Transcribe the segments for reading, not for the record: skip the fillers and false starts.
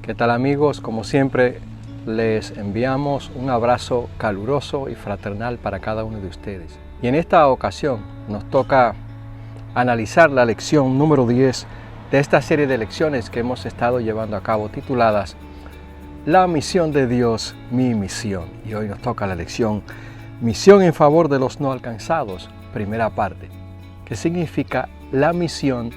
¿Qué tal amigos? Como siempre les enviamos un abrazo caluroso y fraternal para cada uno de ustedes. Y en esta ocasión nos toca analizar la lección número 10 de esta serie de lecciones que hemos estado llevando a cabo tituladas La misión de Dios, mi misión. Y hoy nos toca la lección Misión en favor de los no alcanzados, primera parte, que significa la misión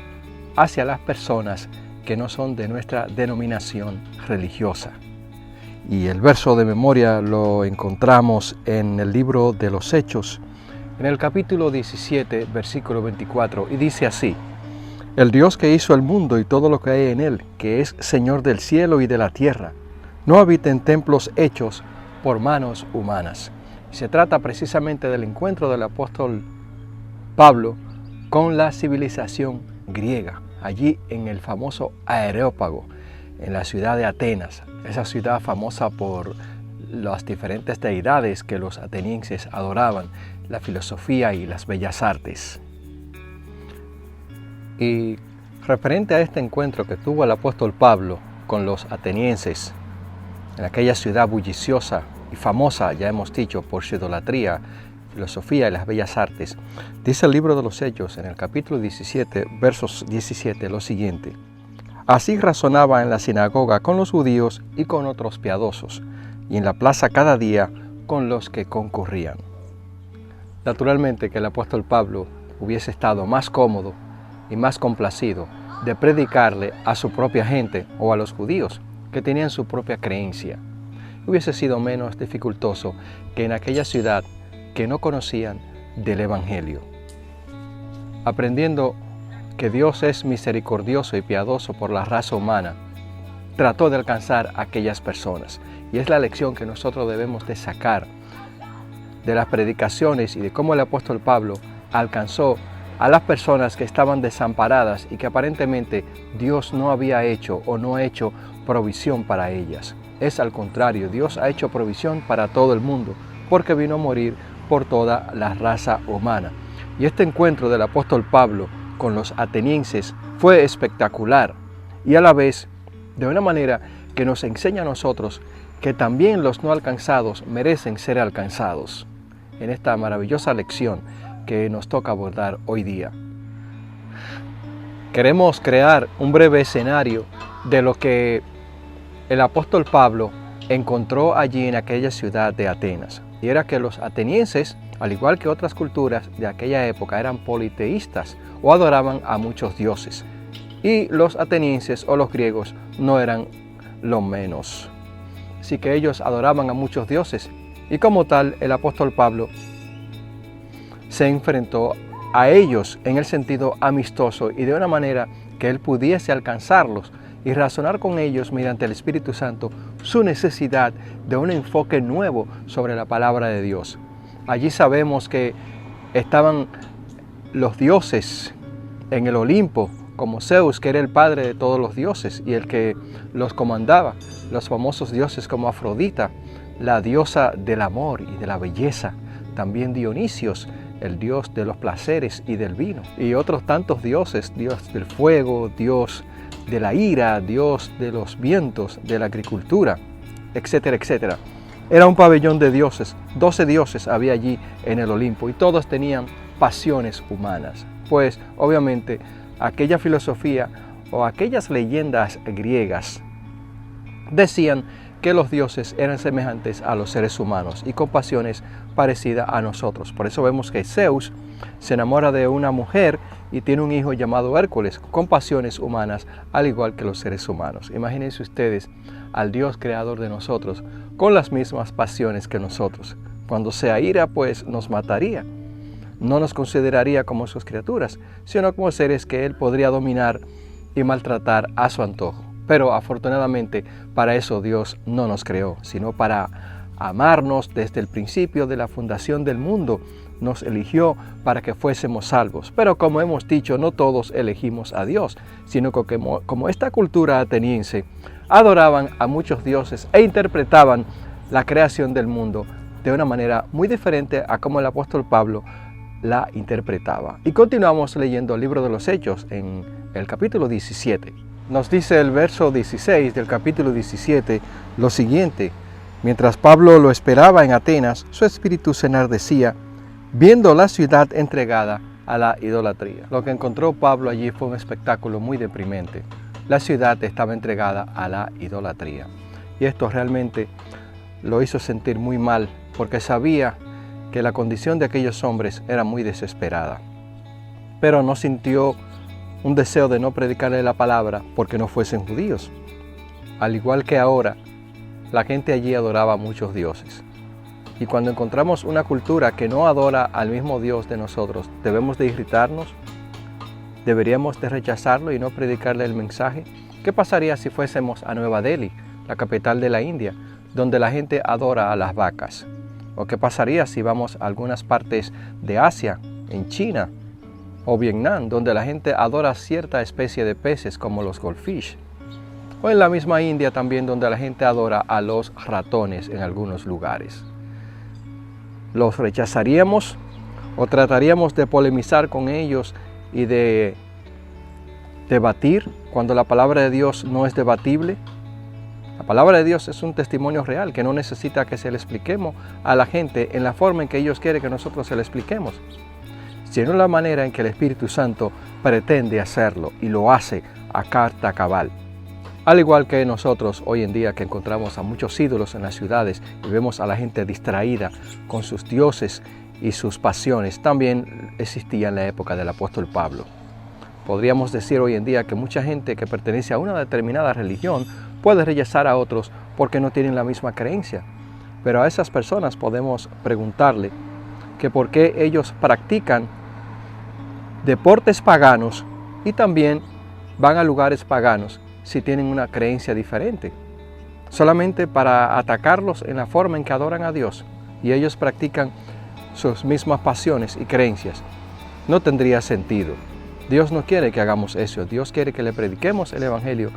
hacia las personas que no son de nuestra denominación religiosa. Y el verso de memoria lo encontramos en el libro de los Hechos, en el capítulo 17, versículo 24, y dice así: El Dios que hizo el mundo y todo lo que hay en él, que es Señor del cielo y de la tierra, no habita en templos hechos por manos humanas. Se trata precisamente del encuentro del apóstol Pablo con la civilización griega, allí en el famoso Areópago, en la ciudad de Atenas, esa ciudad famosa por las diferentes deidades que los atenienses adoraban, la filosofía y las bellas artes. Y referente a este encuentro que tuvo el apóstol Pablo con los atenienses, en aquella ciudad bulliciosa y famosa, ya hemos dicho, por su idolatría, filosofía y las bellas artes, dice el libro de los Hechos en el capítulo 17, versos 17, lo siguiente: Así razonaba en la sinagoga con los judíos y con otros piadosos, y en la plaza cada día con los que concurrían. Naturalmente que el apóstol Pablo hubiese estado más cómodo y más complacido de predicarle a su propia gente o a los judíos que tenían su propia creencia. Hubiese sido menos dificultoso que en aquella ciudad que no conocían del Evangelio. Aprendiendo que Dios es misericordioso y piadoso por la raza humana, trató de alcanzar a aquellas personas. Y es la lección que nosotros debemos de sacar de las predicaciones y de cómo el apóstol Pablo alcanzó a las personas que estaban desamparadas y que aparentemente Dios no había hecho o no ha hecho provisión para ellas. Es al contrario, Dios ha hecho provisión para todo el mundo, porque vino a morir por toda la raza humana. Y este encuentro del apóstol Pablo con los atenienses fue espectacular y a la vez de una manera que nos enseña a nosotros que también los no alcanzados merecen ser alcanzados en esta maravillosa lección que nos toca abordar hoy día. Queremos crear un breve escenario de lo que el apóstol Pablo encontró allí en aquella ciudad de Atenas. Y era que los atenienses, al igual que otras culturas de aquella época, eran politeístas o adoraban a muchos dioses. Y los atenienses o los griegos no eran lo menos. Así que ellos adoraban a muchos dioses. Y como tal, el apóstol Pablo se enfrentó a ellos en el sentido amistoso y de una manera que él pudiese alcanzarlos y razonar con ellos mediante el Espíritu Santo su necesidad de un enfoque nuevo sobre la palabra de Dios. Allí sabemos que estaban los dioses en el Olimpo, como Zeus, que era el padre de todos los dioses y el que los comandaba, los famosos dioses como Afrodita, la diosa del amor y de la belleza, también Dionisios, el dios de los placeres y del vino, y otros tantos dioses, dios del fuego, dios de la ira, Dios de los vientos, de la agricultura, etcétera, etcétera. Era un pabellón de dioses, 12 dioses había allí en el Olimpo y todos tenían pasiones humanas. Pues obviamente aquella filosofía o aquellas leyendas griegas decían que los dioses eran semejantes a los seres humanos y con pasiones parecidas a nosotros. Por eso vemos que Zeus se enamora de una mujer y tiene un hijo llamado Hércules con pasiones humanas, al igual que los seres humanos. Imagínense ustedes al Dios creador de nosotros con las mismas pasiones que nosotros. Cuando se aira, pues nos mataría. No nos consideraría como sus criaturas, sino como seres que él podría dominar y maltratar a su antojo. Pero afortunadamente para eso Dios no nos creó, sino para amarnos desde el principio de la fundación del mundo. Nos eligió para que fuésemos salvos. Pero como hemos dicho, no todos elegimos a Dios, sino que como esta cultura ateniense adoraban a muchos dioses e interpretaban la creación del mundo de una manera muy diferente a como el apóstol Pablo la interpretaba. Y continuamos leyendo el libro de los Hechos en el capítulo 17. Nos dice el verso 16 del capítulo 17 lo siguiente: mientras Pablo lo esperaba en Atenas, su espíritu se enardecía, viendo la ciudad entregada a la idolatría. Lo que encontró Pablo allí fue un espectáculo muy deprimente. La ciudad estaba entregada a la idolatría. Y esto realmente lo hizo sentir muy mal, porque sabía que la condición de aquellos hombres era muy desesperada. Pero no sintió un deseo de no predicarle la palabra porque no fuesen judíos. Al igual que ahora, la gente allí adoraba a muchos dioses. Y cuando encontramos una cultura que no adora al mismo Dios de nosotros, ¿debemos de irritarnos? ¿Deberíamos de rechazarlo y no predicarle el mensaje? ¿Qué pasaría si fuésemos a Nueva Delhi, la capital de la India, donde la gente adora a las vacas? ¿O qué pasaría si vamos a algunas partes de Asia, en China o Vietnam, donde la gente adora cierta especie de peces como los goldfish? O en la misma India también, donde la gente adora a los ratones en algunos lugares. ¿Los rechazaríamos o trataríamos de polemizar con ellos y de debatir cuando la palabra de Dios no es debatible? La palabra de Dios es un testimonio real que no necesita que se le expliquemos a la gente en la forma en que ellos quieren que nosotros se le expliquemos, sino la manera en que el Espíritu Santo pretende hacerlo y lo hace a carta cabal. Al igual que nosotros hoy en día, que encontramos a muchos ídolos en las ciudades y vemos a la gente distraída con sus dioses y sus pasiones, también existía en la época del apóstol Pablo. Podríamos decir hoy en día que mucha gente que pertenece a una determinada religión puede rechazar a otros porque no tienen la misma creencia. Pero a esas personas podemos preguntarle que por qué ellos practican deportes paganos y también van a lugares paganos si tienen una creencia diferente, solamente para atacarlos en la forma en que adoran a Dios, y ellos practican sus mismas pasiones y creencias. No tendría sentido. Dios no quiere que hagamos eso. Dios quiere que le prediquemos el Evangelio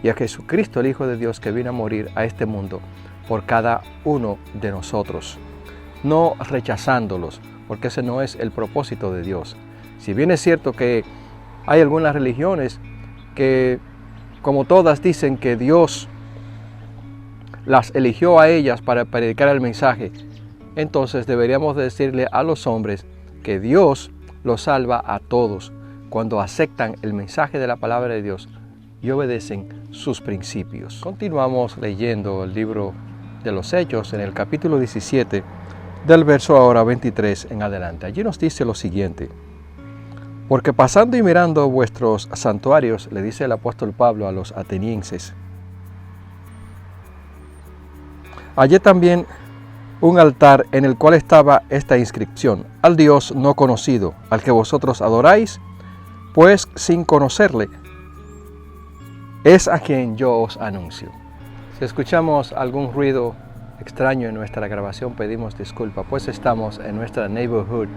y a Jesucristo, el Hijo de Dios, que vino a morir a este mundo por cada uno de nosotros, no rechazándolos, porque ese no es el propósito de Dios. Si bien es cierto que hay algunas religiones que, como todas, dicen que Dios las eligió a ellas para predicar el mensaje, entonces deberíamos decirle a los hombres que Dios los salva a todos cuando aceptan el mensaje de la palabra de Dios y obedecen sus principios. Continuamos leyendo el libro de los Hechos en el capítulo 17, del verso ahora 23 en adelante. Allí nos dice lo siguiente: porque pasando y mirando vuestros santuarios, le dice el apóstol Pablo a los atenienses, hallé también un altar en el cual estaba esta inscripción: al Dios no conocido, al que vosotros adoráis, pues sin conocerle, es a quien yo os anuncio. Si escuchamos algún ruido extraño en nuestra grabación, pedimos disculpa, pues estamos en nuestra neighborhood,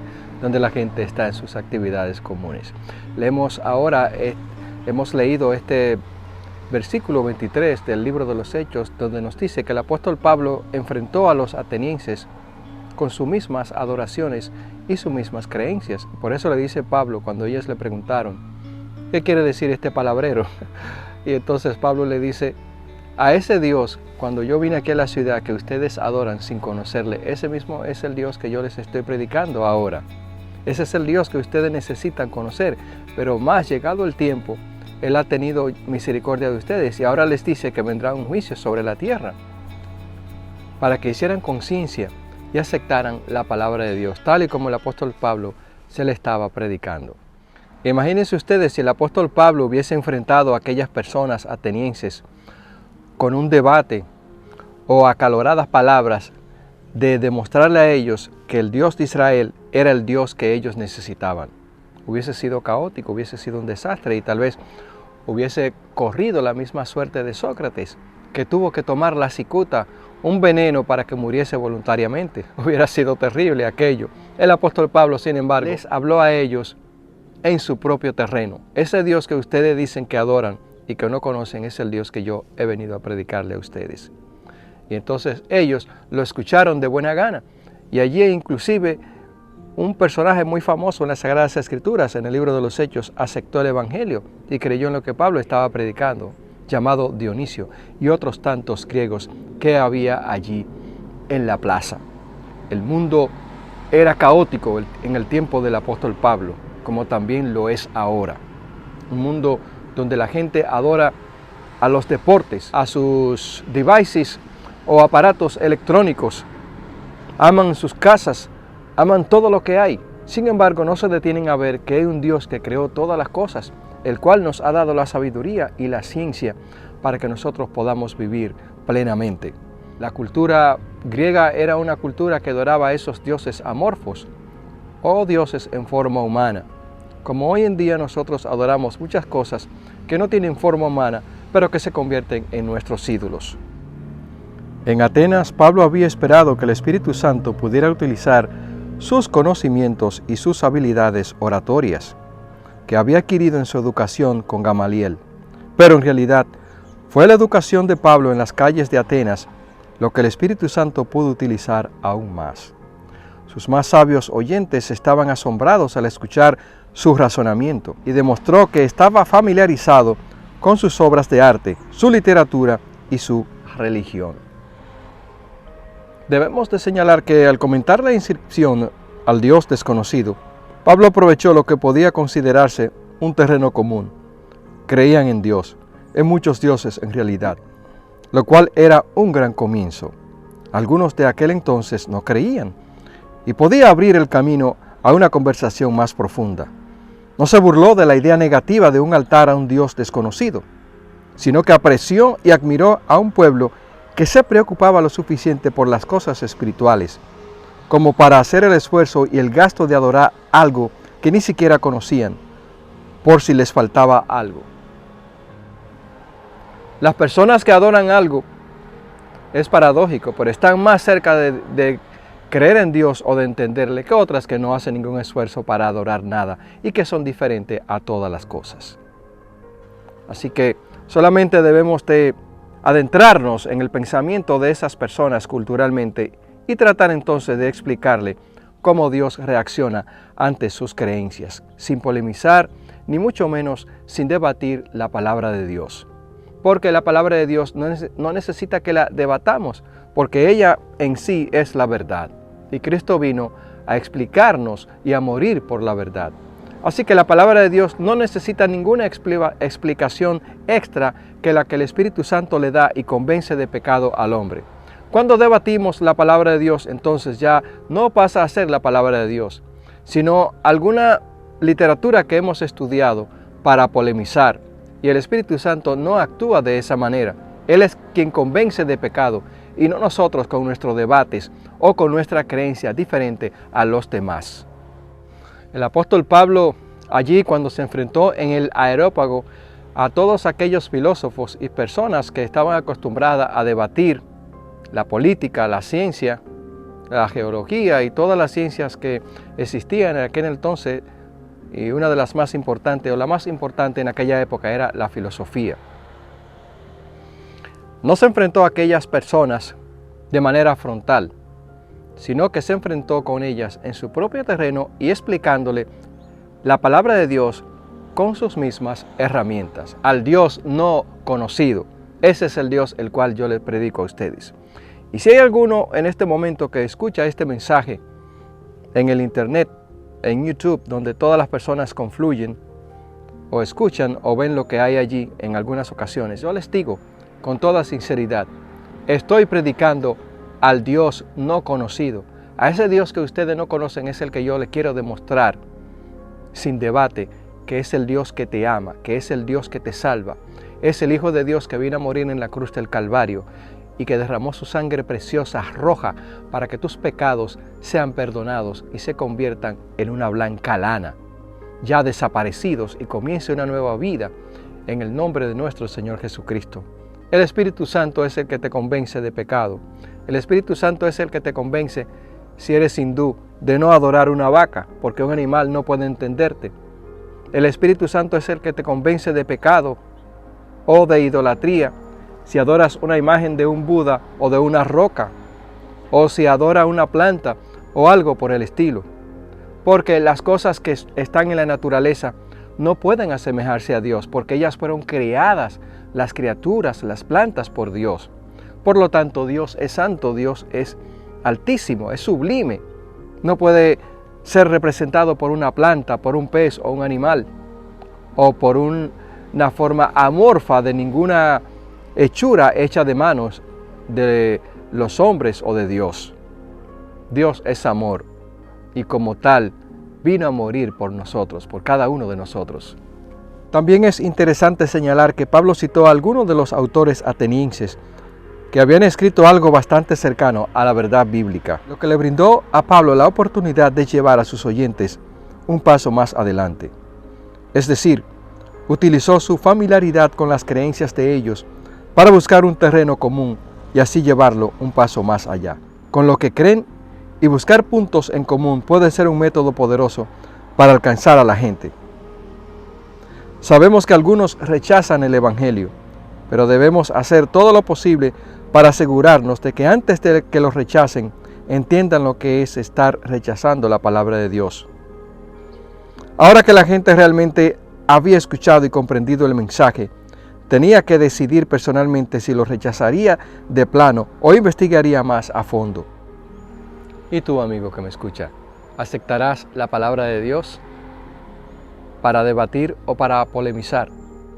donde la gente está en sus actividades comunes. Hemos leído este versículo 23 del libro de los Hechos, donde nos dice que el apóstol Pablo enfrentó a los atenienses con sus mismas adoraciones y sus mismas creencias. Por eso le dice Pablo, cuando ellos le preguntaron, ¿qué quiere decir este palabrero? Y entonces Pablo le dice, a ese Dios, cuando yo vine aquí a la ciudad, que ustedes adoran sin conocerle, ese mismo es el Dios que yo les estoy predicando ahora. Ese es el Dios que ustedes necesitan conocer, pero más llegado el tiempo, Él ha tenido misericordia de ustedes y ahora les dice que vendrá un juicio sobre la tierra, para que hicieran conciencia y aceptaran la palabra de Dios, tal y como el apóstol Pablo se le estaba predicando. Imagínense ustedes si el apóstol Pablo hubiese enfrentado a aquellas personas atenienses con un debate o acaloradas palabras de demostrarle a ellos que el Dios de Israel era el Dios que ellos necesitaban. Hubiese sido caótico, hubiese sido un desastre y tal vez hubiese corrido la misma suerte de Sócrates, que tuvo que tomar la cicuta, un veneno para que muriese voluntariamente. Hubiera sido terrible aquello. El apóstol Pablo, sin embargo, les habló a ellos en su propio terreno. Ese Dios que ustedes dicen que adoran y que no conocen es el Dios que yo he venido a predicarle a ustedes. Y entonces ellos lo escucharon de buena gana. Y allí inclusive un personaje muy famoso en las Sagradas Escrituras, en el libro de los Hechos, aceptó el Evangelio y creyó en lo que Pablo estaba predicando, llamado Dionisio, y otros tantos griegos que había allí en la plaza. El mundo era caótico en el tiempo del apóstol Pablo, como también lo es ahora. Un mundo donde la gente adora a los deportes, a sus devices o aparatos electrónicos, aman sus casas, aman todo lo que hay. Sin embargo, no se detienen a ver que hay un Dios que creó todas las cosas, el cual nos ha dado la sabiduría y la ciencia para que nosotros podamos vivir plenamente. La cultura griega era una cultura que adoraba a esos dioses amorfos o dioses en forma humana. Como hoy en día nosotros adoramos muchas cosas que no tienen forma humana, pero que se convierten en nuestros ídolos. En Atenas, Pablo había esperado que el Espíritu Santo pudiera utilizar sus conocimientos y sus habilidades oratorias que había adquirido en su educación con Gamaliel. Pero en realidad, fue la educación de Pablo en las calles de Atenas lo que el Espíritu Santo pudo utilizar aún más. Sus más sabios oyentes estaban asombrados al escuchar su razonamiento y demostró que estaba familiarizado con sus obras de arte, su literatura y su religión. Debemos de señalar que al comentar la inscripción al Dios desconocido, Pablo aprovechó lo que podía considerarse un terreno común. Creían en Dios, en muchos dioses en realidad, lo cual era un gran comienzo. Algunos de aquel entonces no creían y podía abrir el camino a una conversación más profunda. No se burló de la idea negativa de un altar a un Dios desconocido, sino que apreció y admiró a un pueblo que se preocupaba lo suficiente por las cosas espirituales, como para hacer el esfuerzo y el gasto de adorar algo que ni siquiera conocían, por si les faltaba algo. Las personas que adoran algo, es paradójico, pero están más cerca de creer en Dios o de entenderle que otras que no hacen ningún esfuerzo para adorar nada y que son diferentes a todas las cosas. Así que solamente debemos de adentrarnos en el pensamiento de esas personas culturalmente y tratar entonces de explicarle cómo Dios reacciona ante sus creencias, sin polemizar, ni mucho menos sin debatir la palabra de Dios. Porque la palabra de Dios no necesita que la debatamos, porque ella en sí es la verdad. Y Cristo vino a explicarnos y a morir por la verdad. Así que la palabra de Dios no necesita ninguna explicación extra que la que el Espíritu Santo le da y convence de pecado al hombre. Cuando debatimos la palabra de Dios, entonces ya no pasa a ser la palabra de Dios, sino alguna literatura que hemos estudiado para polemizar. Y el Espíritu Santo no actúa de esa manera. Él es quien convence de pecado y no nosotros con nuestros debates o con nuestra creencia diferente a los demás. El apóstol Pablo allí cuando se enfrentó en el Areópago a todos aquellos filósofos y personas que estaban acostumbradas a debatir la política, la ciencia, la geología y todas las ciencias que existían en aquel entonces, y una de las más importantes o la más importante en aquella época era la filosofía. No se enfrentó a aquellas personas de manera frontal, sino que se enfrentó con ellas en su propio terreno y explicándole la palabra de Dios con sus mismas herramientas, al Dios no conocido. Ese es el Dios el cual yo les predico a ustedes. Y si hay alguno en este momento que escucha este mensaje en el internet, en YouTube, donde todas las personas confluyen o escuchan o ven lo que hay allí en algunas ocasiones, yo les digo con toda sinceridad, estoy predicando al Dios no conocido. A ese Dios que ustedes no conocen es el que yo les quiero demostrar sin debate, que es el Dios que te ama, que es el Dios que te salva. Es el Hijo de Dios que vino a morir en la cruz del Calvario y que derramó su sangre preciosa, roja, para que tus pecados sean perdonados y se conviertan en una blanca lana, ya desaparecidos, y comience una nueva vida en el nombre de nuestro Señor Jesucristo. El Espíritu Santo es el que te convence de pecado. El Espíritu Santo es el que te convence, si eres hindú, de no adorar una vaca, porque un animal no puede entenderte. El Espíritu Santo es el que te convence de pecado o de idolatría, si adoras una imagen de un Buda o de una roca, o si adoras una planta o algo por el estilo. porque las cosas que están en la naturaleza no pueden asemejarse a Dios, porque ellas fueron creadas, las criaturas, las plantas, por Dios. Por lo tanto, Dios es santo, Dios es altísimo, es sublime. No puede ser representado por una planta, por un pez o un animal, o por una forma amorfa de ninguna hechura hecha de manos de los hombres o de Dios. Dios es amor y como tal vino a morir por nosotros, por cada uno de nosotros. También es interesante señalar que Pablo citó a algunos de los autores atenienses que habían escrito algo bastante cercano a la verdad bíblica, lo que le brindó a Pablo la oportunidad de llevar a sus oyentes un paso más adelante. Es decir, utilizó su familiaridad con las creencias de ellos para buscar un terreno común y así llevarlo un paso más allá. Con lo que creen y buscar puntos en común puede ser un método poderoso para alcanzar a la gente. Sabemos que algunos rechazan el Evangelio, pero debemos hacer todo lo posible para asegurarnos de que antes de que los rechacen, entiendan lo que es estar rechazando la palabra de Dios. Ahora que la gente realmente había escuchado y comprendido el mensaje, tenía que decidir personalmente si lo rechazaría de plano o investigaría más a fondo. ¿Y tú, amigo que me escucha, aceptarás la palabra de Dios para debatir o para polemizar?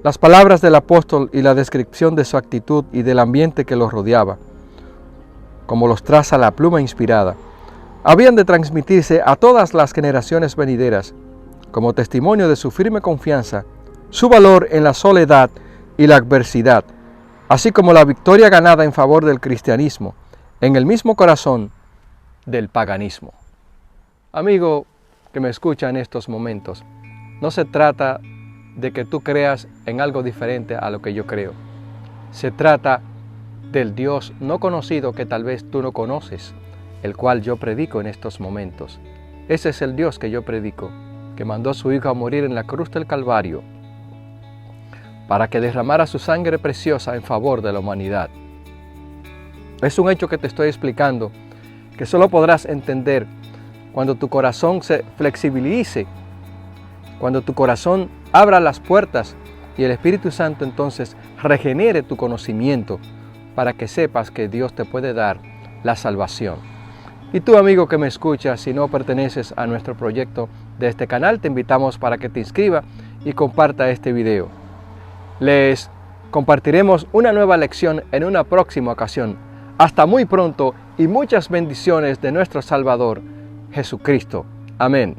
Las palabras del apóstol y la descripción de su actitud y del ambiente que los rodeaba, como los traza la pluma inspirada, habían de transmitirse a todas las generaciones venideras como testimonio de su firme confianza, su valor en la soledad y la adversidad, así como la victoria ganada en favor del cristianismo en el mismo corazón del paganismo. Amigo que me escucha en estos momentos, no se trata de que tú creas en algo diferente a lo que yo creo. Se trata del Dios no conocido que tal vez tú no conoces, el cual yo predico en estos momentos. Ese es el Dios que yo predico, que mandó a su Hijo a morir en la cruz del Calvario, para que derramara su sangre preciosa en favor de la humanidad. Es un hecho que te estoy explicando, que solo podrás entender cuando tu corazón se flexibilice, cuando tu corazón abra las puertas y el Espíritu Santo entonces regenere tu conocimiento para que sepas que Dios te puede dar la salvación. Y tú, amigo que me escuchas, si no perteneces a nuestro proyecto de este canal, te invitamos para que te inscribas y comparta este video. Les compartiremos una nueva lección en una próxima ocasión. Hasta muy pronto y muchas bendiciones de nuestro Salvador, Jesucristo. Amén.